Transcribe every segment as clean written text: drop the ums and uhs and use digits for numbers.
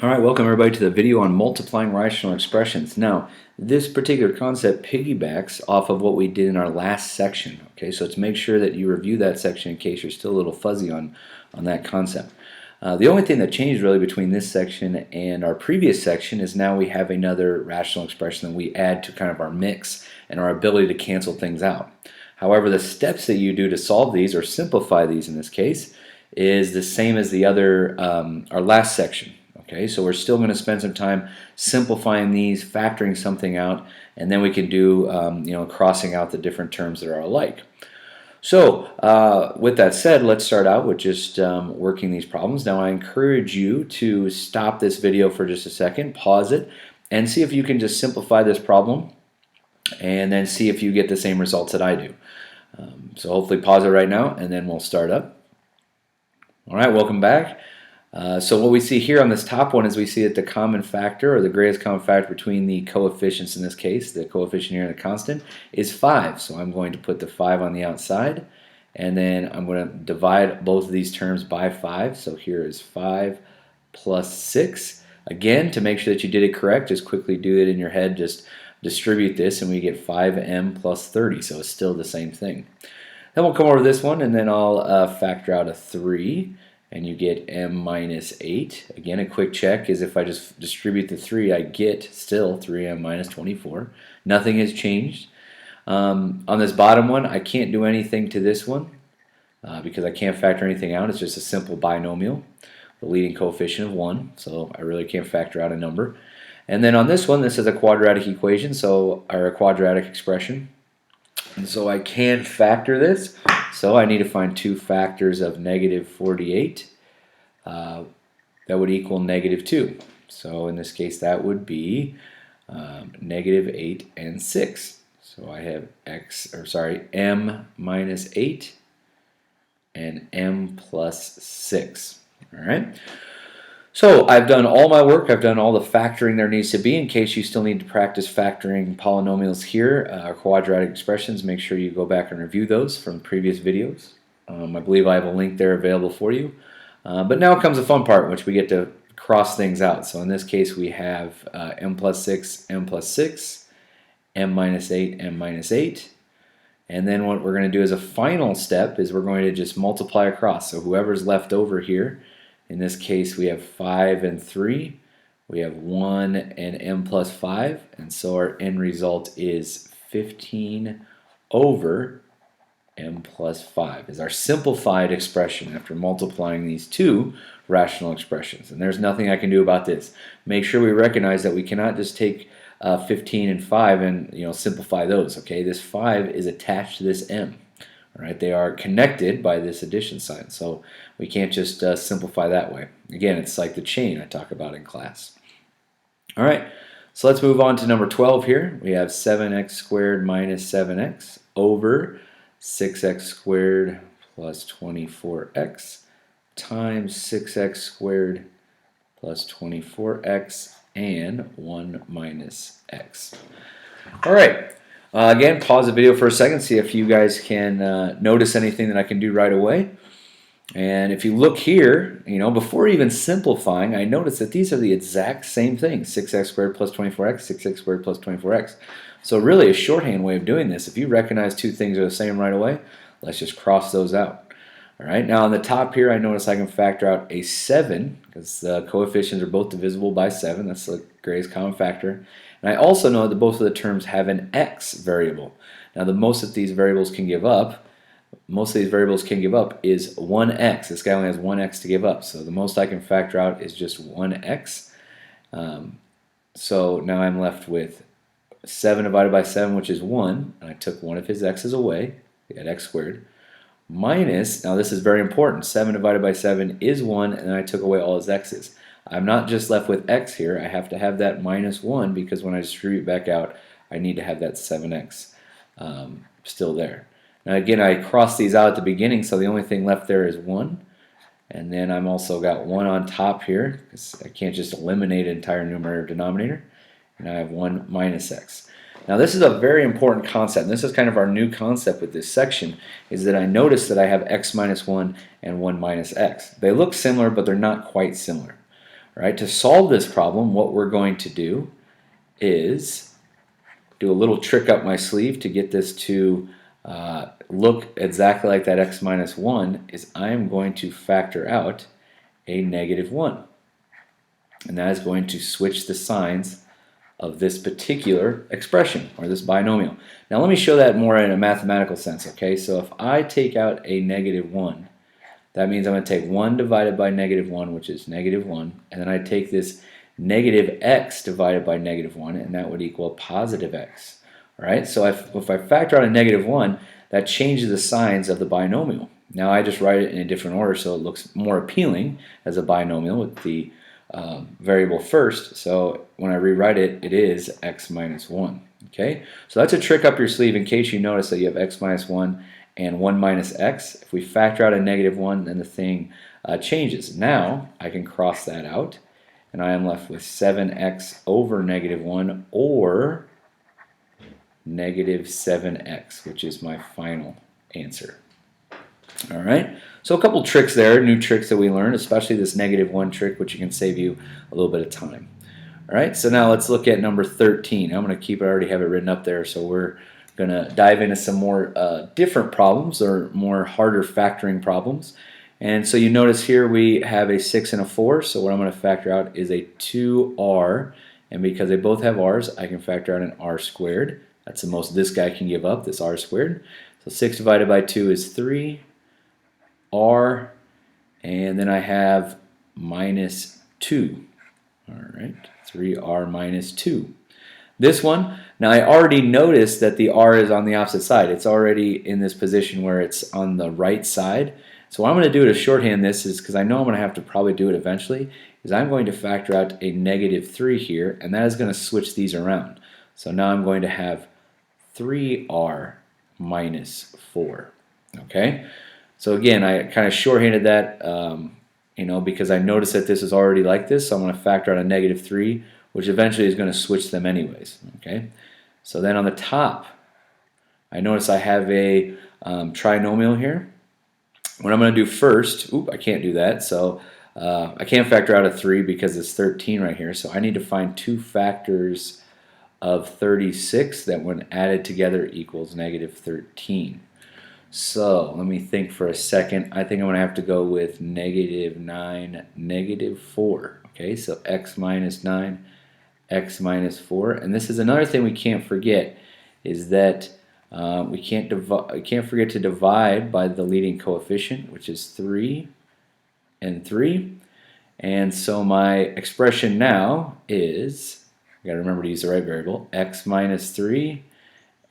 Alright, welcome everybody to the video on multiplying rational expressions. Now, this particular concept piggybacks off of what we did in our last section. Okay, so let's make sure that you review that section in case you're still a little fuzzy on that concept. The only thing that changed really between this section and our previous section is now we have another rational expression that we add to kind of our mix and our ability to cancel things out. However, the steps that you do to solve these, or simplify these in this case, is the same as the other, our last section. Okay, so we're still going to spend some time simplifying these, factoring something out, and then we can do crossing out the different terms that are alike. So with that said, let's start out with just working these problems. Now I encourage you to stop this video for just a second, pause it, and see if you can just simplify this problem and then see if you get the same results that I do. So hopefully pause it right now and then we'll start up. Alright, welcome back. So what we see here on this top one is we see that the common factor, or the greatest common factor between the coefficients in this case, the coefficient here and the constant, is 5. So I'm going to put the 5 on the outside, and then I'm going to divide both of these terms by 5. So here is 5 plus 6. Again, to make sure that you did it correct, just quickly do it in your head, just distribute this, and we get 5m plus 30, so it's still the same thing. Then we'll come over to this one, and then I'll factor out a 3. And you get m minus 8. Again, a quick check is if I just distribute the 3, I get still 3m minus 24. Nothing has changed. On this bottom one, I can't do anything to this one because I can't factor anything out. It's just a simple binomial, the leading coefficient of 1, so I really can't factor out a number. And then on this one, this is a quadratic equation, or a quadratic expression. And so I can factor this. So I need to find two factors of negative 48 that would equal negative 2. So in this case that would be negative 8 and 6. So I have m minus 8 and m plus 6. Alright. So I've done all my work, I've done all the factoring there needs to be. In case you still need to practice factoring polynomials here, quadratic expressions, make sure you go back and review those from previous videos. I believe I have a link there available for you. But now comes the fun part in which we get to cross things out. So in this case we have m plus 6, m plus 6, m minus 8, m minus 8. And then what we're going to do as a final step is we're going to just multiply across. So whoever's left over here, in this case we have 5 and 3, we have 1 and m plus 5, and so our end result is 15 over m plus 5 is our simplified expression after multiplying these two rational expressions. And there's nothing I can do about this. Make sure we recognize that we cannot just take 15 and 5 and simplify those. Okay, this 5 is attached to this m. Right, they are connected by this addition sign, so we can't just simplify that way. Again, it's like the chain I talk about in class. All right, so let's move on to number 12 here. We have 7x squared minus 7x over 6x squared plus 24x times 6x squared plus 24x and 1 minus x. All right. Again, pause the video for a second, see if you guys can notice anything that I can do right away. And if you look here, before even simplifying, I notice that these are the exact same thing, 6x squared plus 24x, 6x squared plus 24x. So really a shorthand way of doing this, if you recognize two things are the same right away, let's just cross those out. All right, now on the top here, I notice I can factor out a 7, because the coefficients are both divisible by 7. That's the greatest common factor. And I also know that both of the terms have an x variable. Now the most that these variables can give up, is 1x. This guy only has 1x to give up. So the most I can factor out is just 1x. So now I'm left with 7 divided by 7, which is 1. And I took one of his x's away. We got x squared. Minus, now this is very important, 7 divided by 7 is 1, and I took away all his x's. I'm not just left with x here, I have to have that minus 1 because when I distribute back out, I need to have that 7x still there. Now again, I crossed these out at the beginning, so the only thing left there is 1. And then I'm also got 1 on top here, because I can't just eliminate an entire numerator denominator. And I have 1 minus x. Now this is a very important concept, and this is kind of our new concept with this section, is that I notice that I have x minus 1 and 1 minus x. They look similar, but they're not quite similar. All right, to solve this problem, what we're going to do is do a little trick up my sleeve to get this to look exactly like that x minus 1 is I am going to factor out a negative 1. And that is going to switch the signs of this particular expression or this binomial. Now let me show that more in a mathematical sense, okay? So if I take out a negative 1, that means I'm going to take 1 divided by negative 1, which is negative 1, and then I take this negative x divided by negative 1, and that would equal positive x. All right, so if I factor out a negative 1, that changes the signs of the binomial. Now I just write it in a different order so it looks more appealing as a binomial with the variable first. So when I rewrite it, it is x minus 1. Okay, so that's a trick up your sleeve in case you notice that you have x minus 1 and 1 minus x. If we factor out a negative 1, then the thing changes. Now I can cross that out, and I am left with 7x over negative 1 or negative 7x, which is my final answer. All right, so a couple tricks there, new tricks that we learned, especially this negative 1 trick, which can save you a little bit of time. All right, so now let's look at number 13. I'm going to keep it, I already have it written up there, so we're going to dive into some more different problems or more harder factoring problems. And so you notice here we have a 6 and a 4, so what I'm going to factor out is a 2r, and because they both have r's, I can factor out an r squared. That's the most this guy can give up, this r squared. So 6 divided by 2 is 3. R, and then I have minus 2. All right, 3r minus 2. This one, now I already noticed that the r is on the opposite side. It's already in this position where it's on the right side. So what I'm going to do to shorthand this is, because I know I'm going to have to probably do it eventually, is I'm going to factor out a negative 3 here, and that is going to switch these around. So now I'm going to have 3r minus 4. Okay? So again, I kind of shorthanded that, because I noticed that this is already like this, so I'm going to factor out a negative 3, which eventually is going to switch them anyways. Okay, so then on the top, I notice I have a trinomial here. What I'm going to do first, I can't do that, so I can't factor out a 3 because it's 13 right here, so I need to find two factors of 36 that when added together equals negative 13. So let me think for a second. I think I'm going to have to go with negative 9, negative 4. Okay, so x minus 9, x minus 4. And this is another thing we can't forget, is that we can't forget to divide by the leading coefficient, which is 3 and 3. And so my expression now is, I've got to remember to use the right variable, x minus 3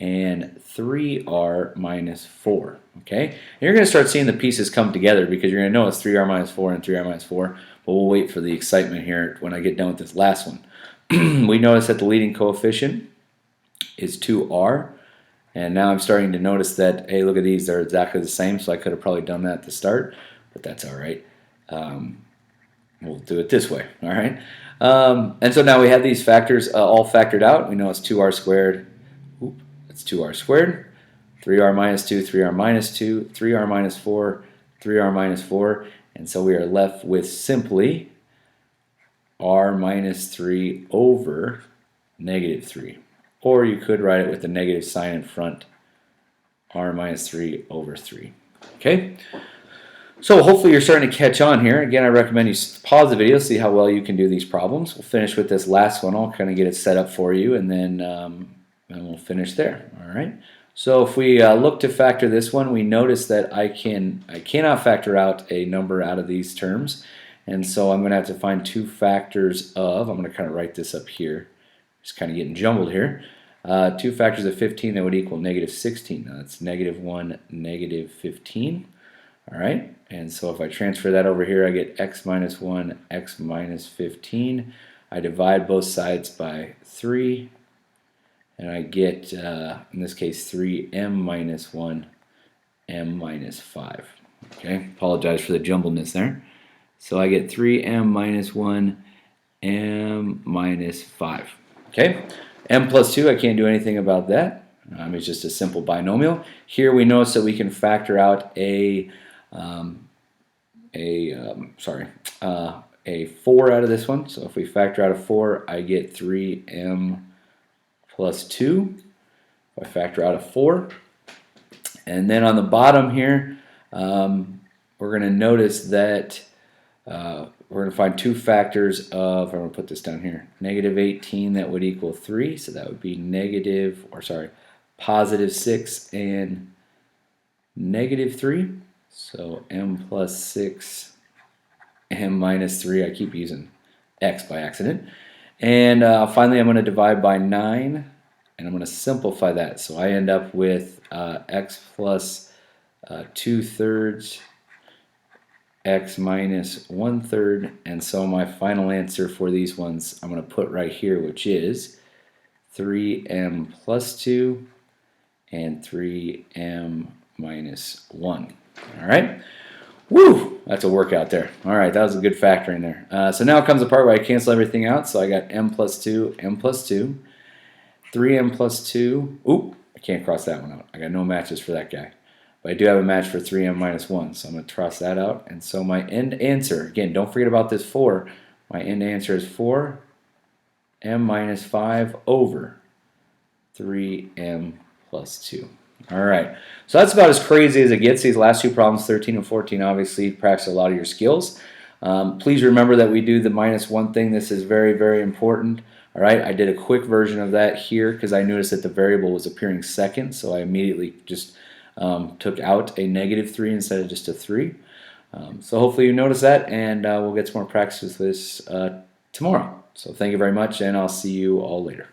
and 3r minus 4. Okay, and you're going to start seeing the pieces come together because you're going to know it's 3r minus 4 and 3r minus 4, but we'll wait for the excitement here when I get done with this last one. We notice that the leading coefficient is 2r, and now I'm starting to notice that, hey, look at these, they're exactly the same, so I could have probably done that at the start, but that's all right. We'll do it this way, all right? And so now we have these factors all factored out. We know it's 2r squared. It's 2r squared, 3r minus 2, 3r minus 2, 3r minus 4, 3r minus 4, and so we are left with simply r minus 3 over negative 3. Or you could write it with the negative sign in front, r minus 3 over 3. Okay? So hopefully you're starting to catch on here. Again, I recommend you pause the video, see how well you can do these problems. We'll finish with this last one. I'll kind of get it set up for you, and then we'll finish there. All right. So if we look to factor this one, we notice that I cannot factor out a number out of these terms, and so I'm going to have to find two factors of. I'm going to kind of write this up here. It's kind of getting jumbled here. Two factors of 15 that would equal negative 16. Now that's negative 1, negative 15. All right. And so if I transfer that over here, I get x minus 1, x minus 15. I divide both sides by 3. And I get, in this case, 3m minus 1, m minus 5. Okay, apologize for the jumbledness there. So I get 3m minus 1, m minus 5. Okay, m plus 2, I can't do anything about that. It's just a simple binomial. Here we notice that we can factor out a a 4 out of this one. So if we factor out a 4, I get 3m plus 2. If I factor out a 4. And then on the bottom here, we're going to notice that we're going to find two factors of, I'm going to put this down here, negative 18 that would equal 3. So that would be positive 6 and negative 3. So m plus 6, m minus 3. I keep using x by accident. And finally, I'm going to divide by 9, and I'm going to simplify that. So I end up with x plus 2/3, x minus 1/3, and so my final answer for these ones I'm going to put right here, which is 3m plus 2 and 3m minus 1. All right. Woo! That's a workout there. All right, that was a good factor in there. So now comes the part where I cancel everything out. So I got m plus 2, 3m plus 2. Oop, I can't cross that one out. I got no matches for that guy. But I do have a match for 3m minus 1, so I'm going to cross that out. And so my end answer, again, don't forget about this 4. My end answer is 4m minus 5 over 3m plus 2. All right, so that's about as crazy as it gets. These last two problems, 13 and 14, obviously practice a lot of your skills. Please remember that we do the minus 1 thing. This is very, very important. All right, I did a quick version of that here because I noticed that the variable was appearing second, so I immediately just took out a negative 3 instead of just a 3. So hopefully you notice that, and we'll get some more practice with this tomorrow. So thank you very much, and I'll see you all later.